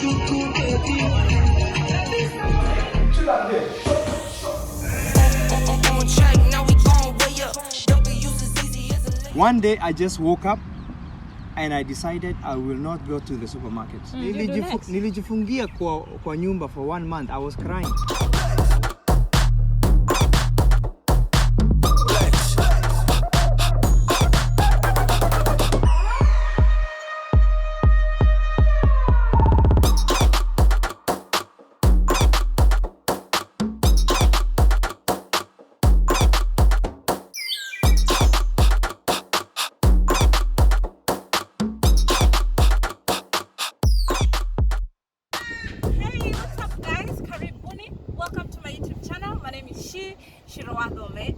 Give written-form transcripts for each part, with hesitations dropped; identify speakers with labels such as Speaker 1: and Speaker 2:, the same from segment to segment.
Speaker 1: One day I just woke up and I decided I will not go to the supermarket. Nilijifungia kwa nyumba for 1 month. I was crying.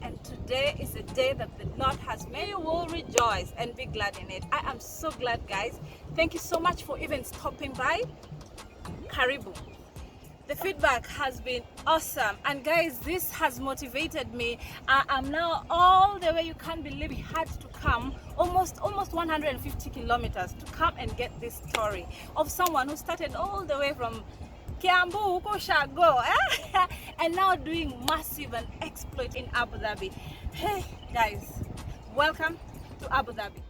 Speaker 2: And today is a day that the Lord has made. You will rejoice and be glad in it. I am so glad, guys. Thank you so much for even stopping by. Karibu. The feedback has been awesome, and guys, this has motivated me. I'm now all the way, you can't believe we had to come almost 150 kilometers to come and get this story of someone who started all the way from Kiambu, Shago, and now doing massive and exploit in Abu Dhabi. Hey guys, welcome to Abu Dhabi.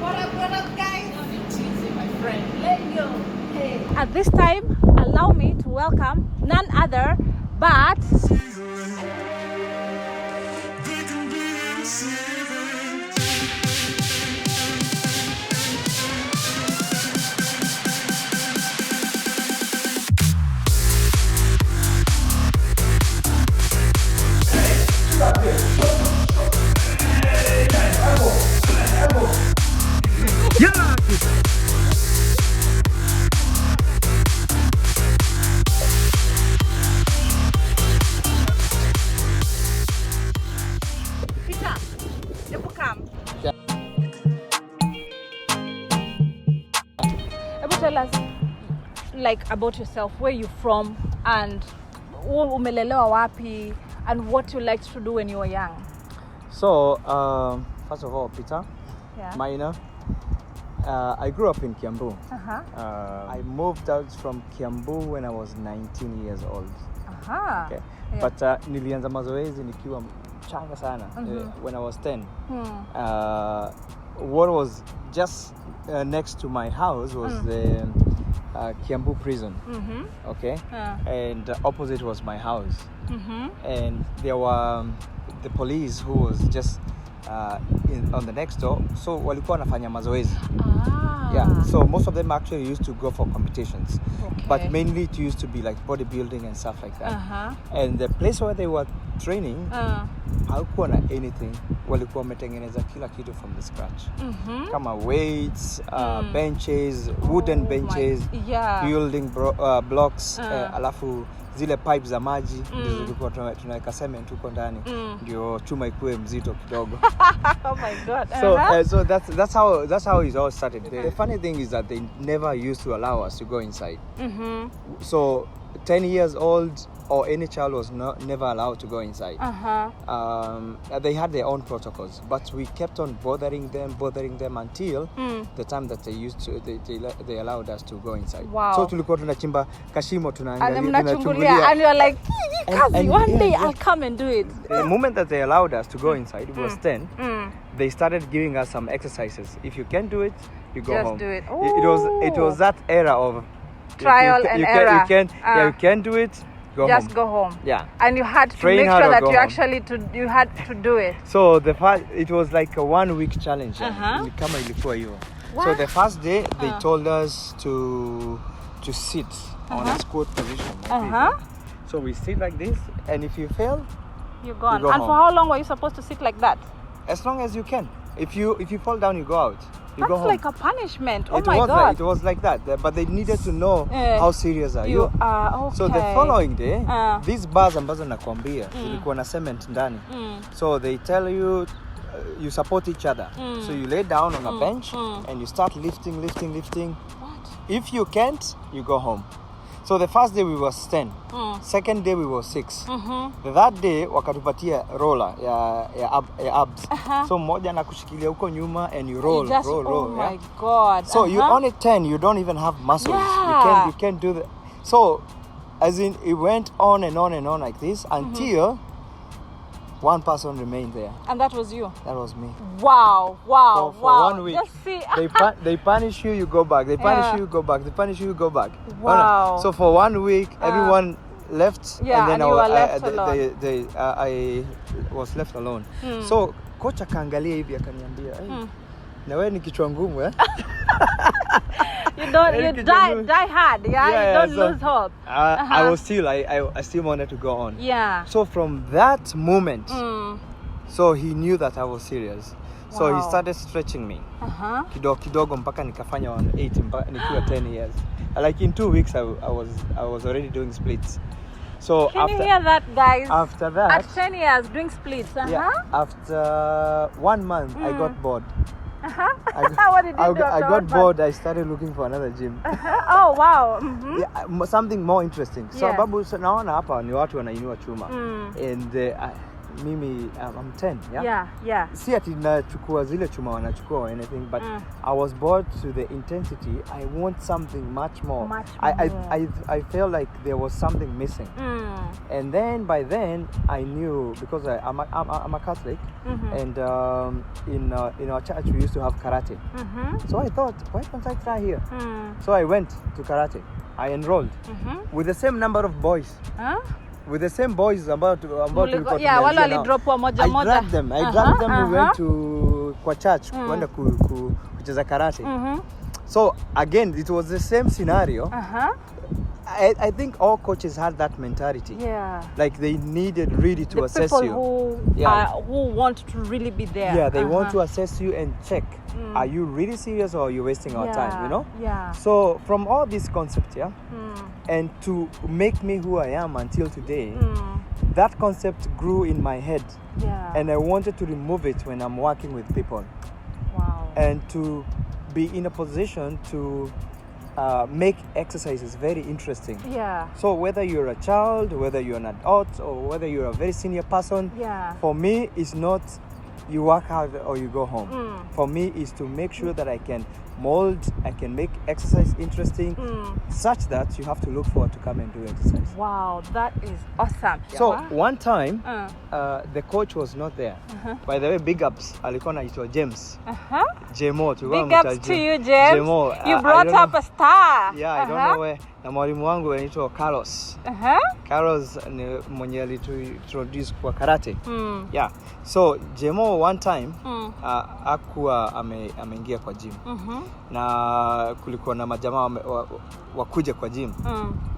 Speaker 2: What up guys? My friend. Let's go. Hey. At this time, allow me to welcome none other but tell us like about yourself, where you from, and umelelewa wapi, and what you liked to do when you were young.
Speaker 1: So first of all, Peter,
Speaker 2: Yeah.
Speaker 1: Maina, I grew up in Kiambu. I moved out from Kiambu when I was 19 years old. Okay.
Speaker 2: Yeah.
Speaker 1: But nilianza mazoezi nikiwa mchanga sana when I was 10. What was just next to my house was the Kiambu prison. Okay. And opposite was my house. And there were the police who was just on the next door, so walikuwa wanafanya mazoezi. Yeah, so most of them actually used to go for competitions, but mainly it used to be like bodybuilding and stuff like that. And the place where they were training, hakuwa na anything, walikuwa wametengeneza kila kitu from the scratch. Kama weights, benches, wooden benches, building blocks, alafu zile pipes za maji zilikuwa tunaweka cement huko ndani ndio chuma ikuwe mzito kidogo.
Speaker 2: Oh my god.
Speaker 1: So that's how it all started. The funny thing is that they never used to allow us to go inside. So 10 years old or any child was never allowed to go inside. They had their own protocols, but we kept on bothering them until the time that they allowed us to go inside.
Speaker 2: Wow.
Speaker 1: So tulikuwa tunachimba kashimo
Speaker 2: tunachungulia, and you're like, one day I'll come and do it.
Speaker 1: The moment that they allowed us to go inside, it was 10. They started giving us some exercises. If you can't do it, you go home.
Speaker 2: Just do it.
Speaker 1: It was that era of
Speaker 2: trial and error.
Speaker 1: You can do it.
Speaker 2: Just go home.
Speaker 1: Yeah.
Speaker 2: And you had to make sure that you had to do it.
Speaker 1: So it was like a 1 week challenge. Kama ilikuwa hiyo. So the first day they told us to sit on a squat position. So we sit like this, and if you fail,
Speaker 2: you're gone.
Speaker 1: You go
Speaker 2: and
Speaker 1: home.
Speaker 2: For how long were you supposed to sit like that?
Speaker 1: As long as you can. If you fall down, you go out. You go home.
Speaker 2: That's like a punishment. Oh my God.
Speaker 1: It was like that, but they needed to know how serious are you.
Speaker 2: Okay.
Speaker 1: So the following day, these bars ambazo nakwambia zilikuwa na cement ndani. So they tell you you support each other. So you lay down on a bench and you start lifting.
Speaker 2: What?
Speaker 1: If you can't, you go home. So the first day we was 10. Second day we was 6. The third day wakatupatia roller ya abs. So mmoja anakushikilia huko nyuma and you roll.
Speaker 2: Oh my God.
Speaker 1: So you only 10, you don't even have muscles. You can't do that. So as in it went on and on and on like this until one person remained there.
Speaker 2: And that was you?
Speaker 1: That was me.
Speaker 2: Wow.
Speaker 1: For 1 week.
Speaker 2: Just see.
Speaker 1: They punish you, you go back. They punish you, go back. They punish you, go back.
Speaker 2: Wow.
Speaker 1: So for 1 week, everyone left.
Speaker 2: Yeah, and then you were left alone.
Speaker 1: I was left alone. So coach akaangalia hivi akaniambia, "Hey, na wewe ni kichwa ngumu eh?"
Speaker 2: You die hard, you don't lose hope.
Speaker 1: I still wanted to go on.
Speaker 2: Yeah.
Speaker 1: So from that moment, so he knew that I was serious. So he started stretching me. Kidogo mpaka nikafanya 180 mpaka nikiwa 10 years. Like in 2 weeks I was already doing splits. So
Speaker 2: Can you hear that, guys?
Speaker 1: After that,
Speaker 2: at 10 years doing splits.
Speaker 1: Yeah, after 1 month I got bored.
Speaker 2: What did you do?
Speaker 1: I got bored. I started looking for another gym.
Speaker 2: Oh wow.
Speaker 1: Yeah, something more interesting. So sababu naona hapa ni watu wanainua chuma. And mimi I'm 10,
Speaker 2: yeah.
Speaker 1: Si ati nachukua zile chuma wanachukua or anything, but I was bored to the intensity. I want something much more. I felt like there was something missing. And then by then I knew, because I'm a Catholic, and in our church we used to have karate. So I thought, why don't I try here? So I went to karate. I enrolled with the same number of boys. With the same boys about to
Speaker 2: wale walidropwa moja.
Speaker 1: I dragged them. We went to kwa church kwenda kucheza karate. So again it was the same scenario. I think all coaches had that mentality.
Speaker 2: Yeah.
Speaker 1: Like they needed really to assess you.
Speaker 2: Who want to really be there.
Speaker 1: Yeah, they want to assess you and check. Are you really serious or are you wasting our time, you know?
Speaker 2: Yeah.
Speaker 1: So from all these concepts, and to make me who I am until today, that concept grew in my head.
Speaker 2: Yeah.
Speaker 1: And I wanted to remove it when I'm working with people.
Speaker 2: Wow.
Speaker 1: And to be in a position to make exercises very interesting.
Speaker 2: Yeah.
Speaker 1: So whether you're a child, whether you're an adult, or whether you're a very senior person, for me it's not you work hard or you go home. For me is to make sure that I can mold, I can make exercise interesting, such that you have to look forward to come and do exercise.
Speaker 2: Wow, that is awesome.
Speaker 1: So one time, the coach was not there. By the way, big ups, alikuwa anaitwa James. Jemo.
Speaker 2: Big ups to you, James.
Speaker 1: Jemo,
Speaker 2: you brought up a star.
Speaker 1: Yeah, I don't know where. Na mwalimu wangu anaitwa Carlos. Carlos ni mwenye aliintroduce kwa karate. Yeah. So Jemo one time akuwa ameingia kwa gym. Na kulikuwa na majamaa wakuja kwa gym.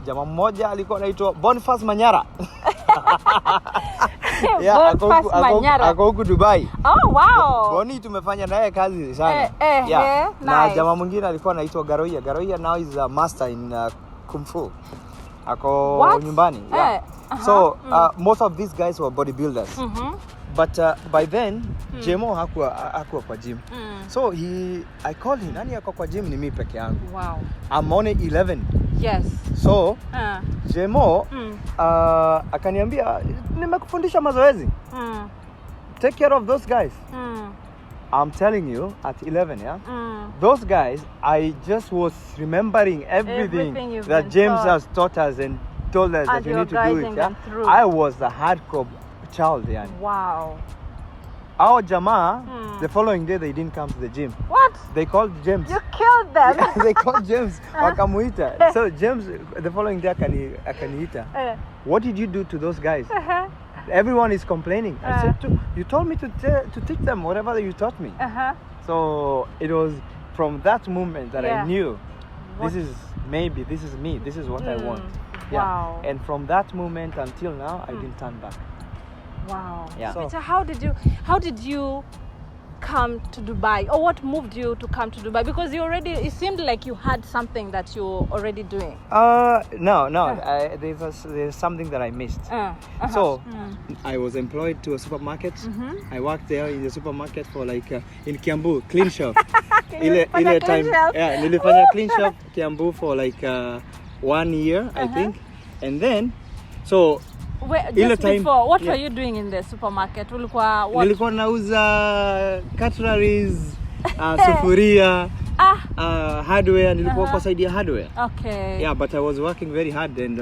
Speaker 1: Jamaa mmoja alikuwa anaitwa Boniface Manyara. Ako huku Dubai.
Speaker 2: Oh wow.
Speaker 1: Boni tumefanya naye kazi sana.
Speaker 2: Nice.
Speaker 1: Na jamaa mwingine alikuwa anaitwa Garoia. Garoia now is a master in Kung Fu. Ako nyumbani. So most of these guys were bodybuilders. But by then Jemo hakuwa kwa gym. So I called him, nani yako kwa gym? Ni mimi peke yangu.
Speaker 2: Wow.
Speaker 1: I'm only 11.
Speaker 2: Yes.
Speaker 1: So Jemo akaniambia nimekufundisha mazoezi. Take care of those guys. I'm telling you, at 11, those guys, I just was remembering everything that James has taught us and told us that we need to do it. I was a hardcore child.
Speaker 2: Wow.
Speaker 1: Our Jama, the following day, they didn't come to the gym.
Speaker 2: What?
Speaker 1: They called James.
Speaker 2: You killed them.
Speaker 1: Yeah, they called James. Wakamuita. So James, the following day, akaniita. What did you do to those guys? Everyone is complaining. I said, you told me to teach them whatever you taught me. So it was from that moment that I knew this is me, this is what I want.
Speaker 2: Wow.
Speaker 1: And from that moment until now, I didn't turn back.
Speaker 2: Wow.
Speaker 1: Yeah.
Speaker 2: So how did you come to Dubai, or what moved you to come to Dubai? Because it seemed like you had something that you're already doing.
Speaker 1: No. There's something that I missed. So I was employed to a supermarket. I worked there in the supermarket for like in Kiambu, clean shop. Ile time. Yeah, nilifanya clean shop Kiambu for like 1 year, I think. And then, so
Speaker 2: just before, what were you doing in the supermarket?
Speaker 1: Nilikuwa nauza cutleries, sufuria, hardware. Nilikuwa kwa side ya hardware.
Speaker 2: Okay.
Speaker 1: Yeah, but I was working very hard, and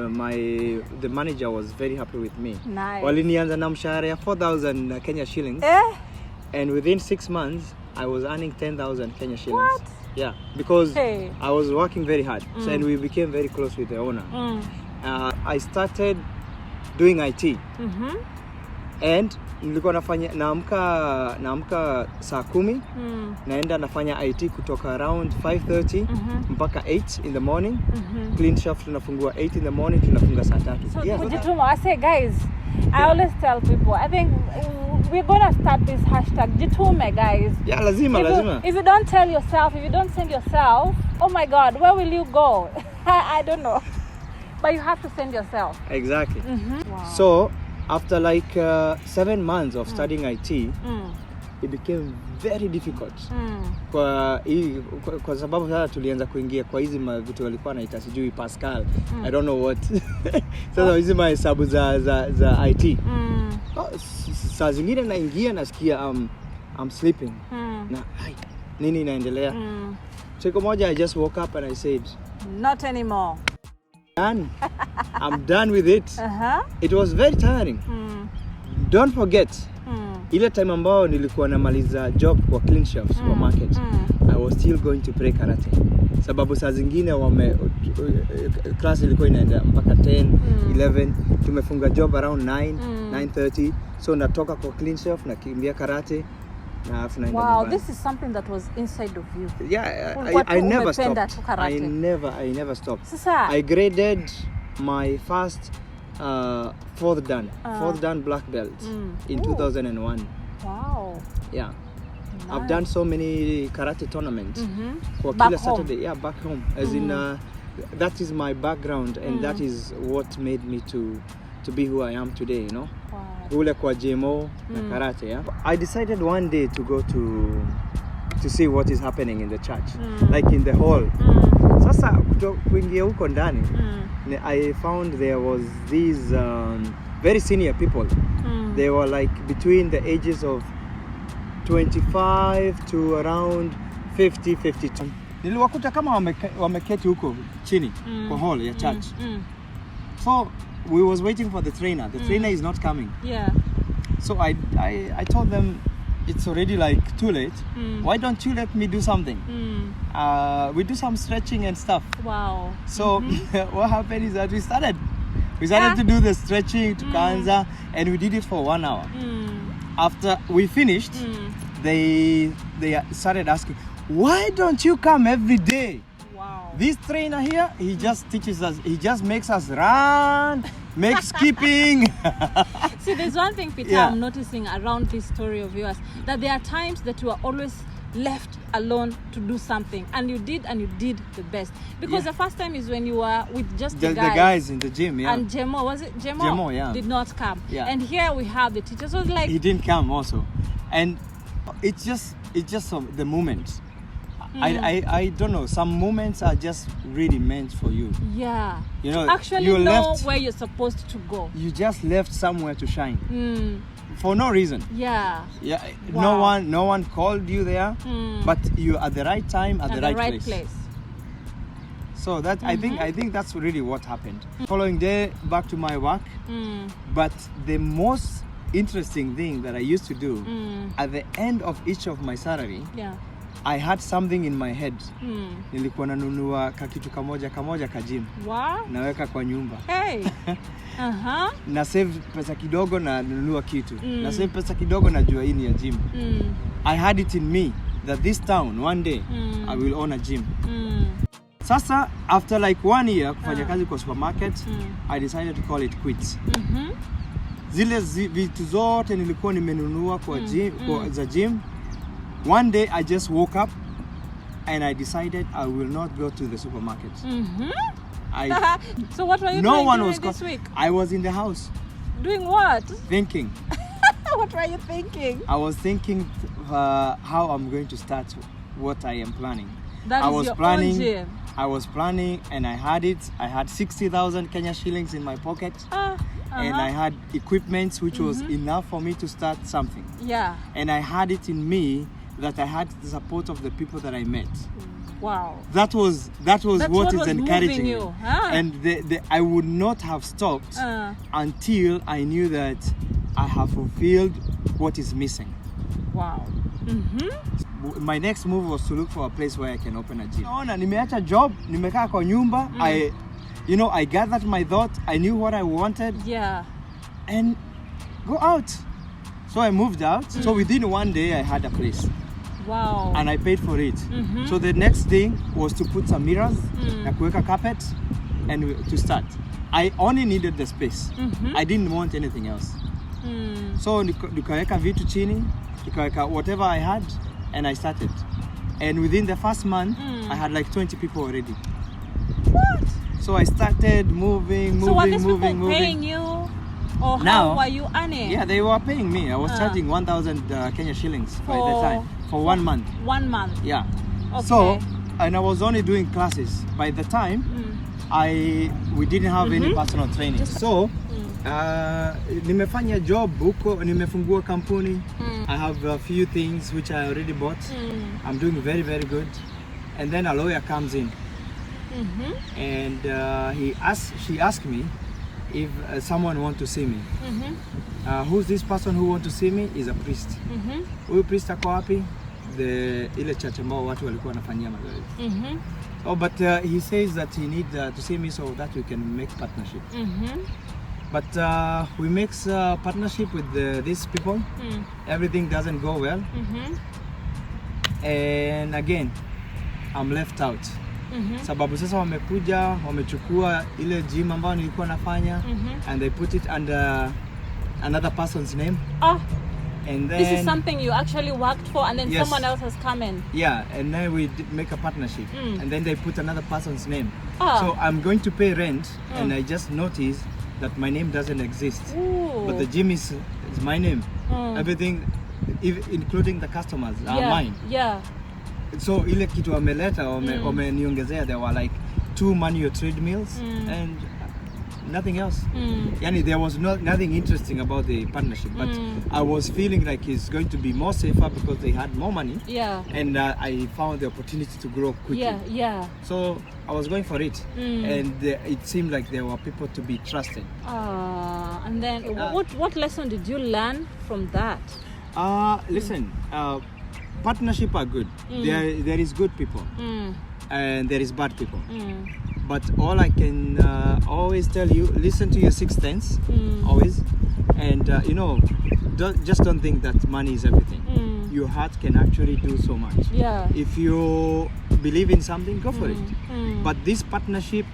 Speaker 1: the manager was very happy with me.
Speaker 2: Nice.
Speaker 1: Walinianza na mshahara ya 4,000 Kenya shillings. And within 6 months, I was earning 10,000 Kenya shillings.
Speaker 2: What?
Speaker 1: Yeah, because I was working very hard. So, and we became very close with the owner. I started doing IT. And nilikuwa naamka saa 10, naenda nafanya IT kutoka around 5:30 mpaka 8 in the morning. Clean shop tunafungua 8 in the morning, tunafunga saa 3.
Speaker 2: So kujituma. I say, guys, I always tell people, I think we're gonna start this hashtag jitume, guys.
Speaker 1: Yeah, lazima.
Speaker 2: If you don't tell yourself, if you don't send yourself, oh my God, where will you go? I don't know. But you have to send yourself.
Speaker 1: Exactly.
Speaker 2: Wow.
Speaker 1: So after like 7 months of studying IT, it became very difficult. Kwa sababu sasa tulianza kuingia kwa hizi vitu walikuwa naita sijui Pascal. I don't know what. Sasa hizi mahesabu za IT. Saa zingine naingia nasikia I'm sleeping. Na nini inaendelea? Siku moja I just woke up and I said,
Speaker 2: not anymore.
Speaker 1: I'm done with it. It was very tiring. Don't forget, ile time ambao nilikuwa namaliza job kwa clean shop supermarket, I was still going to play karate. Sababu saa zingine class ilikuwa inaenda mpaka 10, 11, tumefunga job around 9, 9:30. So natoka kwa clean shop nakimbia karate.
Speaker 2: Wow, this is something that was inside of you.
Speaker 1: Yeah, I never stopped. I never stopped.
Speaker 2: Sasa,
Speaker 1: I graded my first fourth dan black belt in 2001.
Speaker 2: Wow.
Speaker 1: Yeah.
Speaker 2: Nice.
Speaker 1: I've done so many karate tournaments. For
Speaker 2: Back
Speaker 1: kila
Speaker 2: home.
Speaker 1: Saturday, yeah, back home. As in, that is my background, and that is what made me to be who I am today, you know.
Speaker 2: Wow.
Speaker 1: Ule kwa GMO na karate, yeah. I decided one day to go to see what is happening in the church, like in the hall. Sasa kuingia huko ndani, I found there was these very senior people. They were like between the ages of 25 to around 50, 52. Niliwakuta kama wameketi huko chini kwa hall ya church. So we was waiting for the trainer. The trainer is not coming.
Speaker 2: Yeah.
Speaker 1: So I told them, it's already like too late. Why don't you let me do something? We do some stretching and stuff.
Speaker 2: Wow.
Speaker 1: So what happened is that we started to do the stretching to Kanza, and we did it for 1 hour. After we finished, they started asking, why don't you come every day?
Speaker 2: Wow.
Speaker 1: This trainer here, he just teaches us, he just makes us run, makes skipping.
Speaker 2: See, there's one thing, Peter, I'm noticing around this story of yours, that there are times that you are always left alone to do something, and you did the best. Because the first time is when you were with just the
Speaker 1: guys in the gym,
Speaker 2: and Jemo, was it Jemo?
Speaker 1: Jemo, yeah,
Speaker 2: did not come.
Speaker 1: Yeah.
Speaker 2: And here we have the teacher. So it's like
Speaker 1: he didn't come also, and it's just the moment. I don't know. Some moments are just really meant for you.
Speaker 2: Yeah.
Speaker 1: You know,
Speaker 2: actually
Speaker 1: you
Speaker 2: know
Speaker 1: left
Speaker 2: where you're supposed to go.
Speaker 1: You just left somewhere to shine. For no reason.
Speaker 2: Yeah.
Speaker 1: Yeah.
Speaker 2: Wow.
Speaker 1: No one called you there, but you at the right time at the right place. So that I think that's really what happened. Following day, back to my work. But the most interesting thing that I used to do at the end of each of my salary, I had something in my head. Nilikuwa nanunua kakitu kamoja ka gym.
Speaker 2: Wow.
Speaker 1: Naweka kwa nyumba.
Speaker 2: Hey.
Speaker 1: Na save pesa kidogo na nunua kitu. Na save pesa kidogo na jua hii ni ya gym. I had it in me that this town one day I will own a gym. Sasa after like 1 year kufanya kazi kwa supermarket, I decided to call it quits. Zile vitu zote nilikuwa nimenunua kwa gym, za gym. One day I just woke up and I decided I will not go to the supermarket.
Speaker 2: So what were you doing this week?
Speaker 1: I was in the house.
Speaker 2: Doing what?
Speaker 1: Thinking.
Speaker 2: What were you thinking?
Speaker 1: I was thinking how I'm going to start what I am planning.
Speaker 2: That is your own gym.
Speaker 1: I was planning and I had it. I had 60,000 Kenya shillings in my pocket. And I had equipment which was enough for me to start something.
Speaker 2: Yeah.
Speaker 1: And I had it in me that I had the support of the people that I met.
Speaker 2: Wow.
Speaker 1: That was what is encouraging me. And I would not have stopped until I knew that I have fulfilled what is missing.
Speaker 2: Wow.
Speaker 1: My next move was to look for a place where I can open a gym. Nimeacha job, nimekaa kwa nyumba. I gathered my thought. I knew what I wanted.
Speaker 2: Yeah.
Speaker 1: And go out. So I moved out. So within one day I had a place.
Speaker 2: Wow.
Speaker 1: And I paid for it. So the next thing was to put some mirrors, na kuweka carpet, and to start. I only needed the space. I didn't want anything else. So nikaweka vitu chini, nikaweka whatever I had, and I started. And within the first month, I had like 20 people already.
Speaker 2: What?
Speaker 1: So I started moving.
Speaker 2: So were these people paying you? Or how were you earning?
Speaker 1: Yeah, they were paying me. I was charging 1,000 Kenya shillings by the time. For 1 month.
Speaker 2: 1 month?
Speaker 1: Yeah.
Speaker 2: Okay.
Speaker 1: So, and I was only doing classes. By the time, we didn't have any personal training. So, nimefanya job huko, nimefungua kampuni. I have a few things which I already bought. I'm doing very, very good. And then a lawyer comes in. And she asked me if someone want to see me. Who's this person who want to see me? Is a priest. Huyu priest ako wapi? Ile church ambao watu walikuwa wanafanyia mazoezi. But he says that he need to see me so that we can make partnership. But we make partnership with these people. Everything doesn't go well. And again, I'm left out. Sababu sasa wamekuja, wamechukua ile gym ambayo nilikuwa nafanya, and they put it under another person's name. And then
Speaker 2: this is something you actually worked for, and then someone else has come in.
Speaker 1: Yeah, and then we make a partnership, and then they put another person's name. So I'm going to pay rent, and I just noticed that my name doesn't exist. But the gym is my name. Everything, including the customers, are mine.
Speaker 2: Yeah.
Speaker 1: So ile kitu wameleta wameniongezea, there were like 2 manual treadmills and nothing else. Yani there was nothing interesting about the partnership, but I was feeling like it's going to be more safer because they had more money. Yeah. And I found the opportunity to grow quickly. Yeah. So I was going for it, and it seemed like there were people to be trusted.
Speaker 2: And then what lesson did you learn from that?
Speaker 1: Listen, partnership are good. There is good people, and there is bad people. But all I can always tell you, listen to your sixth sense, always, and just don't think that money is everything. Your heart can actually do so much. Yeah. If you believe in something, go for it. But this partnership,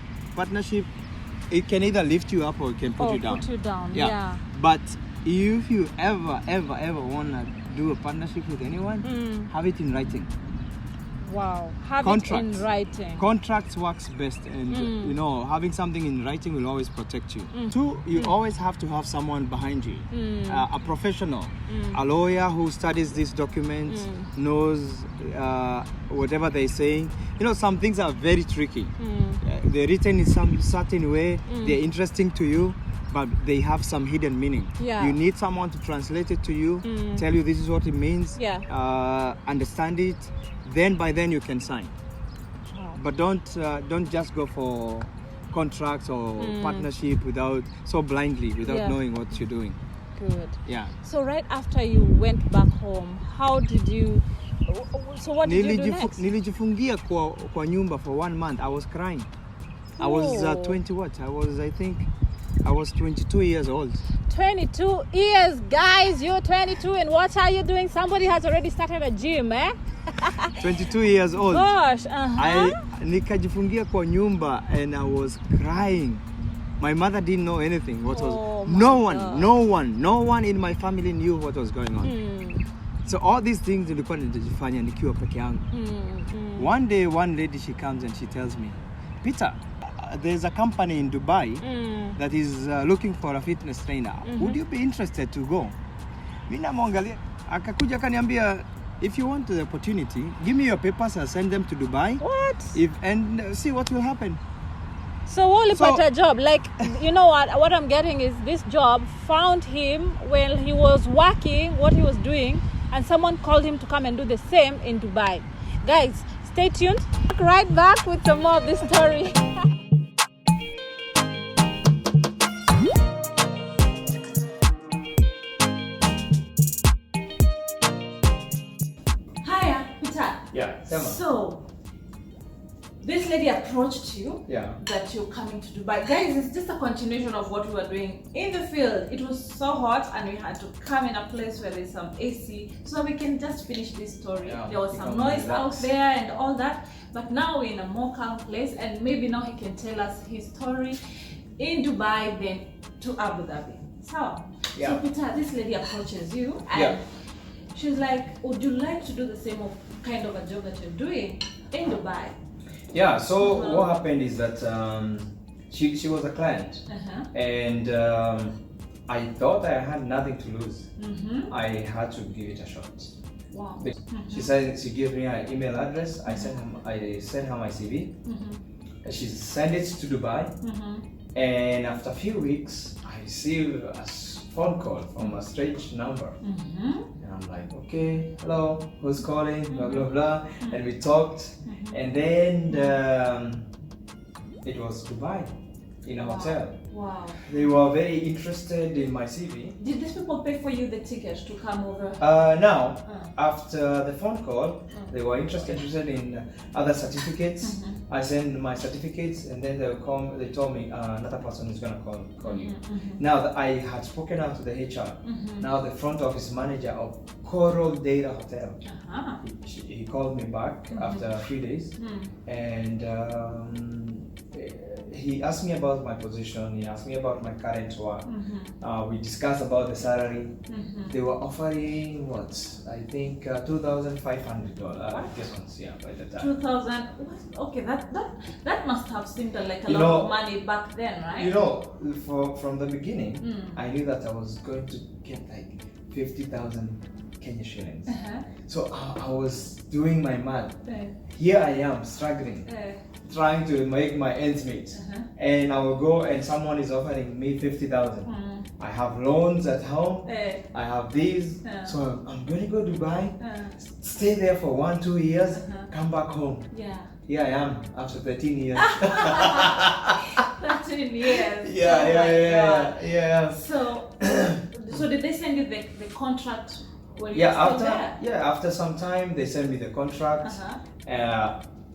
Speaker 1: it can either lift you up or it can put you down. Yeah. But if you ever wanna do a partnership with anyone, have it in writing.
Speaker 2: Wow, have it in writing.
Speaker 1: Contracts works best, and having something in writing will always protect you. 2, you always have to have someone behind you, a professional, a lawyer who studies this document, knows whatever they're saying. Some things are very tricky. They're written in some certain way, they're interesting to you, but they have some hidden meaning. Yeah. You need someone to translate it to you, tell you this is what it means, understand it. Then by then you can sign. But don't just go for contracts or partnership so blindly without knowing what you're doing.
Speaker 2: Good.
Speaker 1: Yeah.
Speaker 2: So right after you went back home, how did you? So what did you do next?
Speaker 1: Nilijifungia kwa nyumba for 1 month. I was crying. I was 20 what? I was 22 years old.
Speaker 2: 22 years, guys. You're 22, and what are you doing? Somebody has already started a gym, eh?
Speaker 1: 22 years old.
Speaker 2: Gosh,
Speaker 1: nikajifungia kwa nyumba, and I was crying. My mother didn't know anything. No one in my family knew what was going on. So all these things nilikuwa najifanya nikiwa peke yangu. One day, one lady, she comes and she tells me, Peter, there's a company in Dubai that is looking for a fitness trainer. Would you be interested to go? Mimi namwangalia, akakuja akaniambia, if you want the opportunity, give me your papers. I'll send them to Dubai.
Speaker 2: What?
Speaker 1: And see what will happen.
Speaker 2: So only got a job. Like, you know what I'm getting is this job found him when he was working, what he was doing, and someone called him to come and do the same in Dubai. Guys, stay tuned. Right back with some more of this story. Hiya, Peter.
Speaker 1: Yeah, Selma.
Speaker 2: So, this lady approached you,
Speaker 1: Yeah,
Speaker 2: that you're coming to Dubai. Guys, it's just a continuation of what we were doing in the field. It was so hot and we had to come in a place where there's some AC so we can just finish this story.
Speaker 1: Yeah,
Speaker 2: there was some noise out there and all that, but now we're in a more calm place, and maybe now he can tell us his story in Dubai, then to Abu Dhabi. So Peter, this lady approaches you and she's like, would you like to do the same kind of a job that you're doing in Dubai?
Speaker 1: Yeah, so what happened is that she was a client, and I thought I had nothing to lose. I had to give it a shot.
Speaker 2: Wow.
Speaker 1: She said she gave me her email address. I sent her my CV. And she sent it to Dubai. And after a few weeks, I received a phone call from a strange number. And I'm like, okay, hello, who's calling? Blah blah blah. And we talked. And then it was Dubai, in a hotel.
Speaker 2: Wow.
Speaker 1: They were very interested in my CV.
Speaker 2: Did these people pay for you the ticket to come over?
Speaker 1: Now, after the phone call, they were interested in other certificates. I sent my certificates, and then they told me another person is gonna call you. Now that I had spoken out to the HR, now the front office manager of Coral Data Hotel, he called me back after a few days, and he asked me about my position. He asked me about my current work. We discussed about the salary. They were offering what? I think $2,500 difference. Yeah, by the time.
Speaker 2: 2,000. Okay, that must have seemed like a lot of money back then, right?
Speaker 1: You know, from the beginning, I knew that I was going to get like 50,000 Kenya shillings. So I was doing my math. Here I am struggling. Trying to make my ends meet, and I will go and someone is offering me 50,000. I have loans at home. I have these, so I'm going to go to Dubai, stay there for 1-2 years, come back home. Here I am after 13 years.
Speaker 2: 13 years.
Speaker 1: Yeah.
Speaker 2: So did they send you the contract? When you
Speaker 1: after some time they sent me the contract.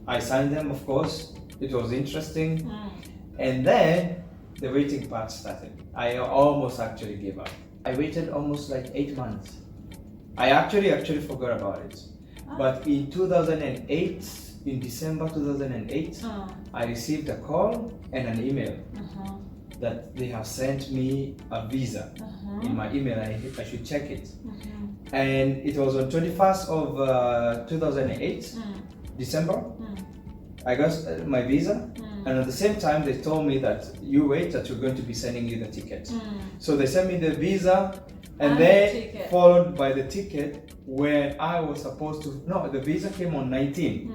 Speaker 1: I signed them, of course. It was interesting. And then the waiting part started. I almost actually gave up. I waited almost like 8 months. I actually forgot about it. But in 2008, in December 2008, I received a call and an email that they have sent me a visa in my email. I should check it. And it was on 21st of 2008. December, I got my visa, and at the same time they told me that you wait, that we're going to be sending you the ticket. So they sent me the visa, and then followed by the ticket where I was supposed to. No, the visa came on 19.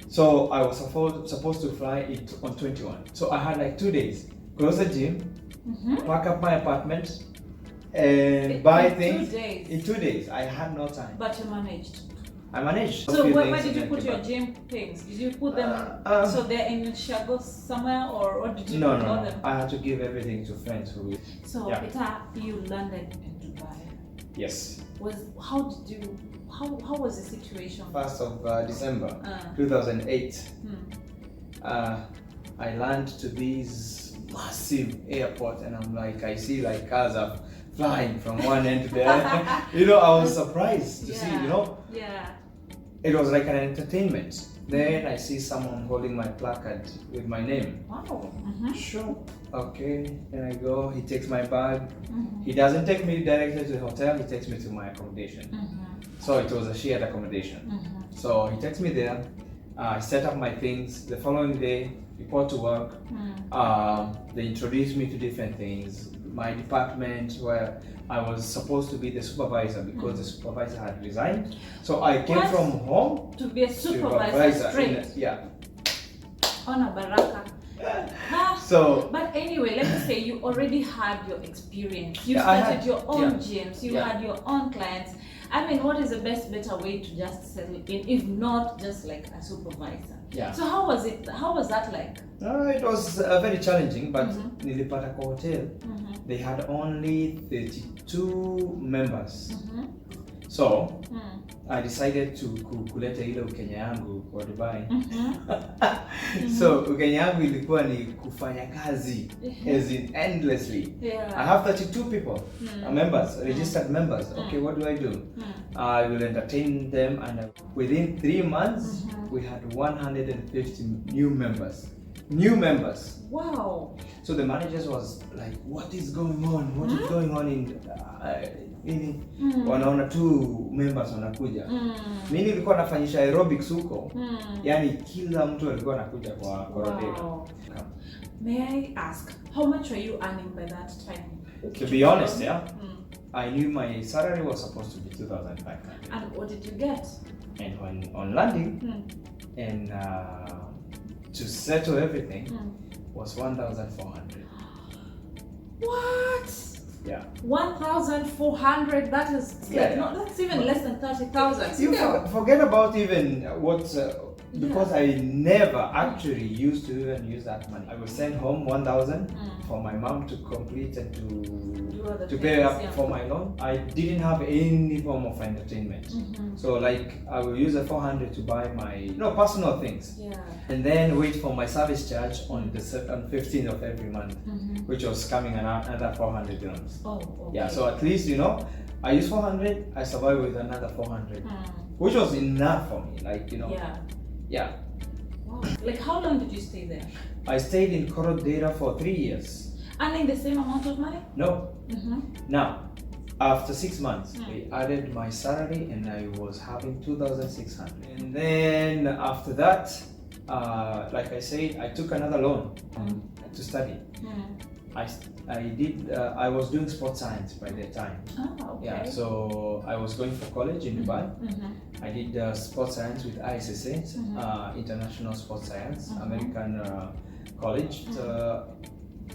Speaker 1: So I was supposed to fly it on 21. So I had like 2 days. Go to the gym, pack up my apartment, and buy things.
Speaker 2: 2 days.
Speaker 1: In 2 days, I had no time.
Speaker 2: But you managed.
Speaker 1: I managed.
Speaker 2: So where did you put your gym things? Did you put them so they're in Chicago somewhere, or what did you do them?
Speaker 1: I had to give everything to friends who.
Speaker 2: So Peter, you landed in Dubai.
Speaker 1: Yes.
Speaker 2: How was the situation?
Speaker 1: 1st of December 2008. I land to this massive airport, and I'm like, I see like cars are flying from one end to the other. You know, I was surprised to see. You know.
Speaker 2: Yeah.
Speaker 1: It was like an entertainment. Then I see someone holding my placard with my name.
Speaker 2: Wow.
Speaker 1: Sure. Okay. Then I go. He takes my bag. He doesn't take me directly to the hotel. He takes me to my accommodation. So it was a shared accommodation. So he takes me there. I set up my things. The following day, report to work. They introduced me to different things. my department where I was supposed to be the supervisor because the supervisor had resigned. So I came from home
Speaker 2: to be a supervisor straight.
Speaker 1: Yeah.
Speaker 2: Ona baraka.
Speaker 1: So,
Speaker 2: but anyway, let me say you already had your experience. You started your own gyms. You had your own clients. I mean, what is the better way to just settle in, if not just like a supervisor?
Speaker 1: Yeah.
Speaker 2: So how was it? How was that like?
Speaker 1: It was very challenging, but nilipata kwa hotel. They had only 32 members. So I decided to kuleta ile Ukenya yangu kwa Dubai. So Ukenya yangu ilikuwa ni kufanya kazi as in endlessly. I have 32 people, members, registered members. Okay, what do I do? I will entertain them, and within 3 months we had 150 new members. Wow. So the managers was like, what is going on? What is going on in wanaona tu members wanakuja. Mimi nilikuwa nafanyisha aerobics huko. Yani kila mtu alikuwa anakuja kwa rodeo.
Speaker 2: May I ask, how much were you earning by that time?
Speaker 1: To be honest, I knew my salary was supposed to be 2,500.
Speaker 2: And what did you get?
Speaker 1: And when on landing and to settle everything was 1,400.
Speaker 2: What?
Speaker 1: Yeah.
Speaker 2: 1,400. That is no, that's even less than 30,000.
Speaker 1: You forget about even what because I never actually used to even use that money. I was sent home 1,000 for my mom to complete and to pay up for my loan. I didn't have any form of entertainment. So like I will use the 400 to buy my personal things. And then wait for my service charge on the 15th of every month, which was coming another 400 dirhams.
Speaker 2: Oh, okay.
Speaker 1: Yeah, so at least I use 400, I survive with another 400, which was enough for me. Like Yeah.
Speaker 2: Wow. Like how long did you stay there?
Speaker 1: I stayed in Korodera for 3 years.
Speaker 2: Earning the same amount of money?
Speaker 1: No. Now, after 6 months, they added my salary and I was having 2,600. And then after that, like I said, I took another loan to study. I was doing sports science by that time.
Speaker 2: Oh, okay.
Speaker 1: Yeah, so I was going for college in Dubai. I did sports science with ISSA, International Sports Science, American college.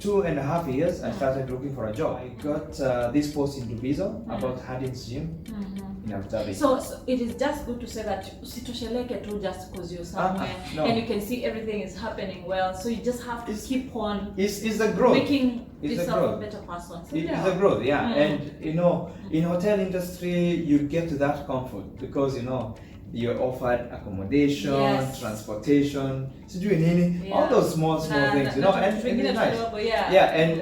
Speaker 1: 2.5 years, I started looking for a job. I got this post in Dubai about Hadin's gym in Abu Dhabi.
Speaker 2: So it is just good to say that usitosheleke tu just because you're somewhere and you can see everything is happening well. So you just have to keep on.
Speaker 1: It's the growth.
Speaker 2: Making yourself a better person. So
Speaker 1: it's the growth, And in hotel industry, you get to that comfort because you're offered accommodation, transportation, all those small things, and it's nice.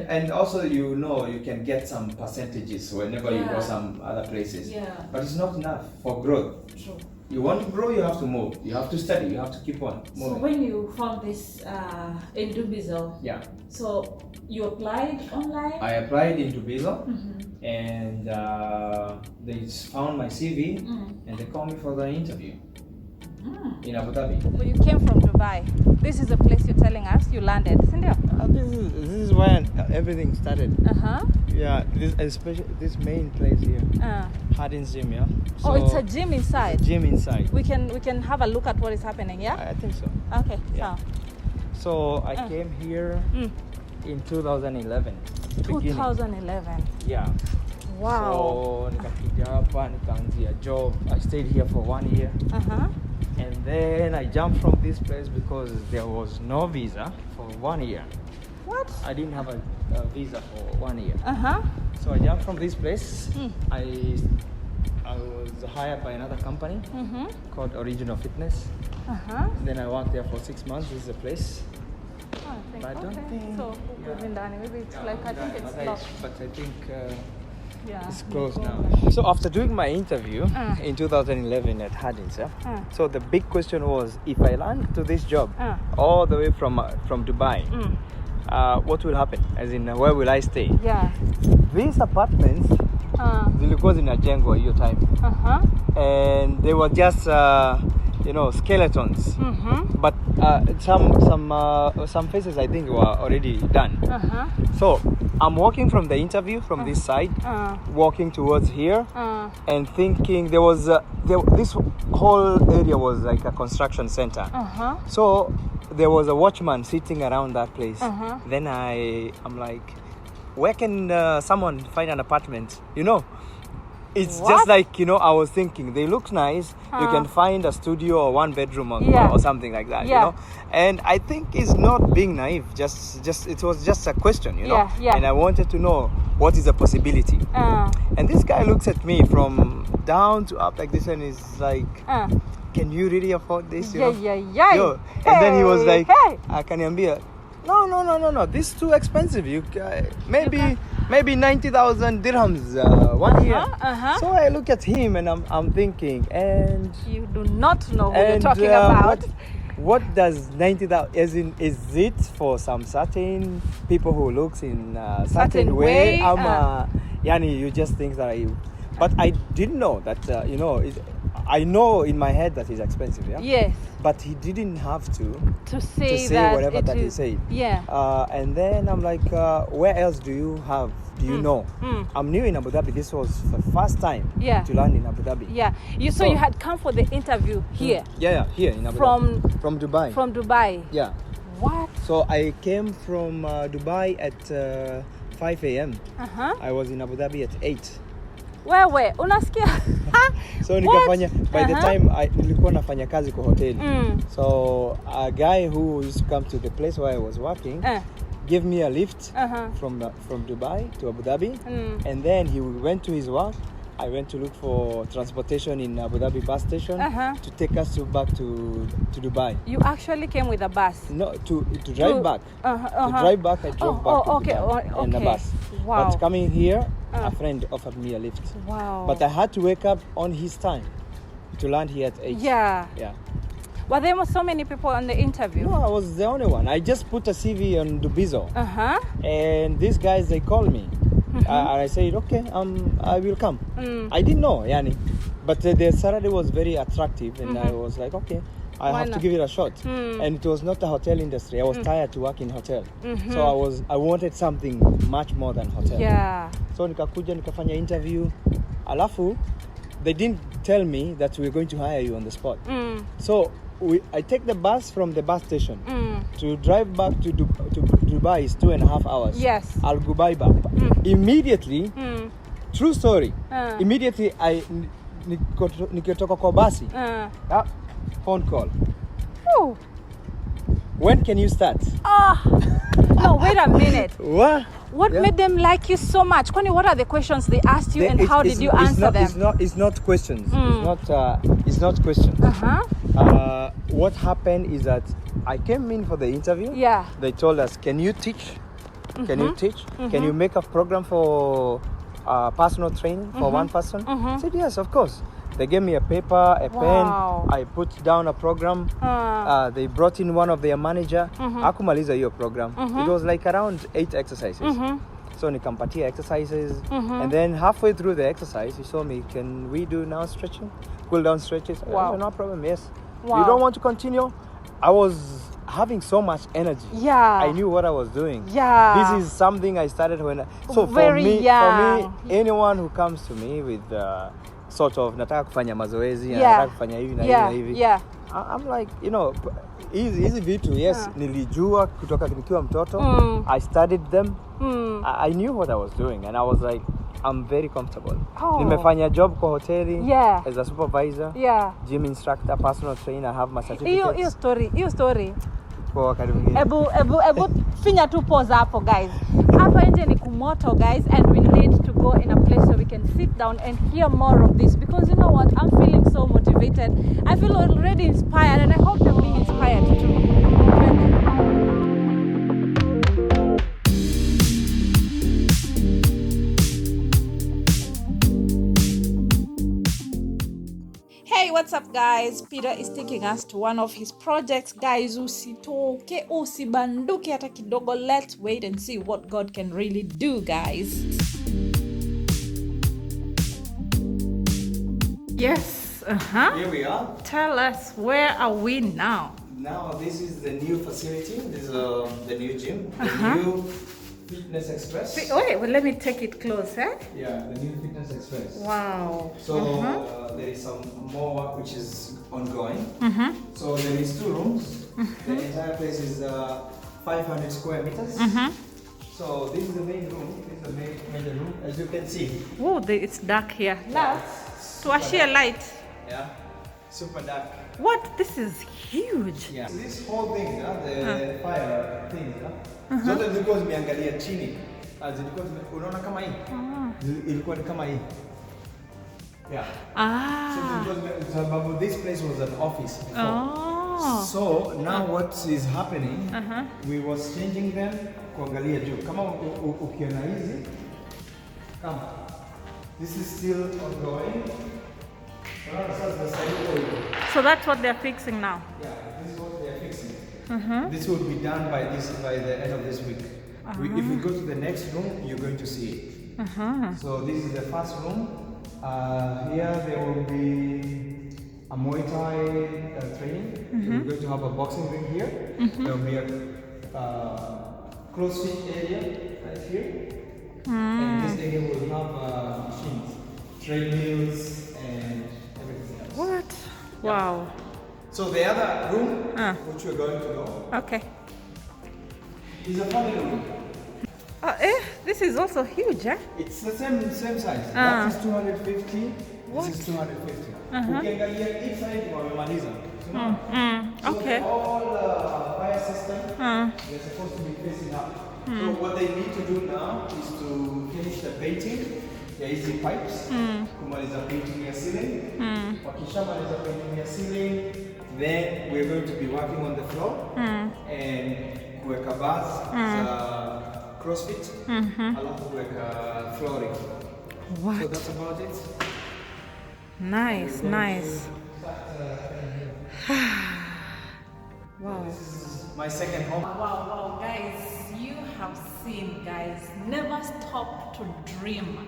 Speaker 1: And also you can get some percentages whenever you go some other places. But it's not enough for growth.
Speaker 2: True.
Speaker 1: You want to grow, you have to move. You have to study. You have to keep on moving.
Speaker 2: So when you found this in Dubai, so you applied online?
Speaker 1: I applied in Dubai, and they found my CV and they called me for the interview in Abu Dhabi.
Speaker 2: When you came from Dubai, this is the place you're telling us you landed, isn't it?
Speaker 1: This is where everything started. Yeah, this main place here, Hadin's gym.
Speaker 2: So it's a gym inside.
Speaker 1: Gym inside.
Speaker 2: We can have a look at what is happening. I
Speaker 1: think so.
Speaker 2: Okay.
Speaker 1: So I came here in 2011.
Speaker 2: 2011.
Speaker 1: Yeah.
Speaker 2: Wow.
Speaker 1: So nikakuja hapa nikaanzia job. I stayed here for 1 year. And then I jumped from this place because there was no visa for 1 year.
Speaker 2: What?
Speaker 1: I didn't have a visa for 1 year. So I jumped from this place. I was hired by another company called Original Fitness. Then I worked there for 6 months. This is the place.
Speaker 2: But I don't think so. Maybe it's like I think it's locked.
Speaker 1: But I think it's closed now. So after doing my interview in 2011 at Hadin's, so the big question was, if I land to this job all the way from Dubai, what will happen? As in, where will I stay? These apartments zilikuwa zinajengwa hiyo time, and they were just skeletons. But some faces I think were already done. So I'm walking from the interview from this side, walking towards here, and thinking this whole area was like a construction center. So there was a watchman sitting around that place. Then I'm like, where can someone find an apartment? It's
Speaker 2: What?
Speaker 1: just like, I was thinking, they look nice. You can find a studio or one bedroom or something like that, And I think it's not being naive. It was just a question, And I wanted to know what is the possibility. And this guy looks at me from down to up like this and is like, can you really afford this?
Speaker 2: Yeah.
Speaker 1: Yo. And then he was like, Kaniambia, no, this is too expensive. Maybe 90,000 dirhams 1 year. So I look at him and I'm thinking, and
Speaker 2: you do not know who you're talking about.
Speaker 1: What does 90,000? As in, is it for some certain people who looks in a certain way? Yani, you just think that but I didn't know that. I know in my head that it's expensive. Yeah.
Speaker 2: Yes.
Speaker 1: But he didn't have to
Speaker 2: say
Speaker 1: whatever that he said.
Speaker 2: Yeah.
Speaker 1: And then I'm like, where else do you know? I'm new in Abu Dhabi. This was the first time to land in Abu Dhabi.
Speaker 2: Yeah. So you had come for the interview here?
Speaker 1: Yeah, here in Abu Dhabi. From Dubai.
Speaker 2: From Dubai.
Speaker 1: Yeah.
Speaker 2: What?
Speaker 1: So I came from Dubai at 5 a.m. I was in Abu Dhabi at 8.
Speaker 2: Wewe unasikia?
Speaker 1: So nikafanya by the time nilikuwa nafanya kazi kwa hoteli. So a guy who used to come to the place where I was working gave me a lift from Dubai to Abu Dhabi, and then he went to his work. I went to look for transportation in Abu Dhabi bus station to take us back to Dubai.
Speaker 2: You actually came with a bus?
Speaker 1: No, to drive back. To drive back, I drove back to Dubai in a bus.
Speaker 2: Wow.
Speaker 1: But coming here, a friend offered me a lift.
Speaker 2: Wow.
Speaker 1: But I had to wake up on his time to land here at 8.
Speaker 2: Yeah.
Speaker 1: Yeah.
Speaker 2: Were there so many people on the interview?
Speaker 1: No, I was the only one. I just put a CV on Dubizo. And these guys, they called me. And I said, okay, I will come. I didn't know, Yani. But the salary was very attractive. And I was like, okay, I have to give it a shot. And it was not the hotel industry. I was tired to work in hotel. So I wanted something much more than hotel.
Speaker 2: Yeah.
Speaker 1: So nikakuja nikafanya interview. Alafu, they didn't tell me that we're going to hire you on the spot. So I take the bus from the bus station to drive back to Dubai is 2.5 hours.
Speaker 2: Yes.
Speaker 1: I'll go back. Immediately, true story. Immediately nikitoka kwa basi. Phone call.
Speaker 2: Ooh.
Speaker 1: When can you start?
Speaker 2: No, wait a minute.
Speaker 1: What
Speaker 2: made them like you so much? Kwani, what are the questions they asked you, and how did you answer them?
Speaker 1: It's not questions. It's not questions. What happened is that I came in for the interview.
Speaker 2: Yeah.
Speaker 1: They told us, can you teach? Can you teach? Can you make a program for personal training for one person? I said, yes, of course. They gave me a paper, a pen. I put down a program. They brought in one of their manager. Akumaliza hiyo program. It was like around 8 exercises. So nikampatia exercises. And then halfway through the exercise, he saw me, can we do now stretching? Cool down stretches?
Speaker 2: Wow.
Speaker 1: No problem, yes.
Speaker 2: Wow.
Speaker 1: You don't want to continue? I was having so much energy.
Speaker 2: Yeah.
Speaker 1: I knew what I was doing.
Speaker 2: Yeah.
Speaker 1: This is something I started when
Speaker 2: for me,
Speaker 1: anyone who comes to me with sort of nataka kufanya mazoezi, nataka kufanya hivi na hivi na hivi.
Speaker 2: Yeah.
Speaker 1: I'm like, hizi vitu, yes, nilijua kutoka nikiwa mtoto. I studied them. I knew what I was doing, and I was like, I'm very comfortable. Nimefanya job kwa hoteli as a supervisor, gym instructor, personal trainer. I have my certificates.
Speaker 2: Hiyo story.
Speaker 1: Kwa wakati mwingine.
Speaker 2: Ebu finya tu pause hapo, guys. Hapa nje ni kumoto, guys, and we need to go in a place so we can sit down and hear more of this, because you know what, I'm feeling so motivated. I feel already inspired, and I hope you're being inspired too. Hey, what's up, guys? Peter is taking us to one of his projects. Guys, usitoke, usibanduke hata kidogo. Let's wait and see what God can really do, guys.
Speaker 3: Yes,
Speaker 1: Here we are.
Speaker 2: Tell us, where are we now?
Speaker 1: Now this is the new facility. This is the new gym. The new Fitness Express.
Speaker 2: Wait, well, let me take it close, eh?
Speaker 1: Yeah, the new Fitness Express.
Speaker 2: Wow.
Speaker 1: So there is some more work which is ongoing. So there is 2 rooms. The entire place is 500 square meters. So this is the main room. This is the main room, as you can see.
Speaker 2: Oh, it's dark here. Now, swashia light.
Speaker 1: Yeah, super dark.
Speaker 2: What? This is huge.
Speaker 1: Yeah. This whole thing, the fire thing, zote zilikuwa zimeangalia chini. Zilikuwa unaona kama hii. Ilikuwa ni kama hii. Yeah. So sababu this place was an office before. So now what is happening? We was changing them kuangalia juu. Kama ukiona hizi, kama this is still ongoing.
Speaker 2: So that's what they're fixing now.
Speaker 1: Yeah, this is what they're fixing. This will be done by the end of this week. If we go to the next room, you're going to see it. So this is the first room. Here there will be a Muay Thai training. We're going to have a boxing ring here. There will be a CrossFit area right here. And this area will have machines, treadmills, and everything else.
Speaker 2: What? Wow.
Speaker 1: So the other room, which we're going to go,
Speaker 2: okay,
Speaker 1: is a family room.
Speaker 2: This is also huge, eh?
Speaker 1: It's the same size. That is 250.
Speaker 2: What?
Speaker 1: This is 250. Ukiangalia each side wamemaliza.
Speaker 2: Okay.
Speaker 1: So all fire system, they're supposed to be facing up. So what they need to do now is to finish the painting. Ya hizi pipes, kumaliza painting ya ceiling. Wakishamaliza painting ya ceiling, then we're going to be working on the floor and kuweka bars za CrossFit, alafu kuweka flooring.
Speaker 2: What?
Speaker 1: So that's about it.
Speaker 2: Nice. Wow.
Speaker 1: This is my second home.
Speaker 2: Wow, guys, you have seen, guys, never stop to dream.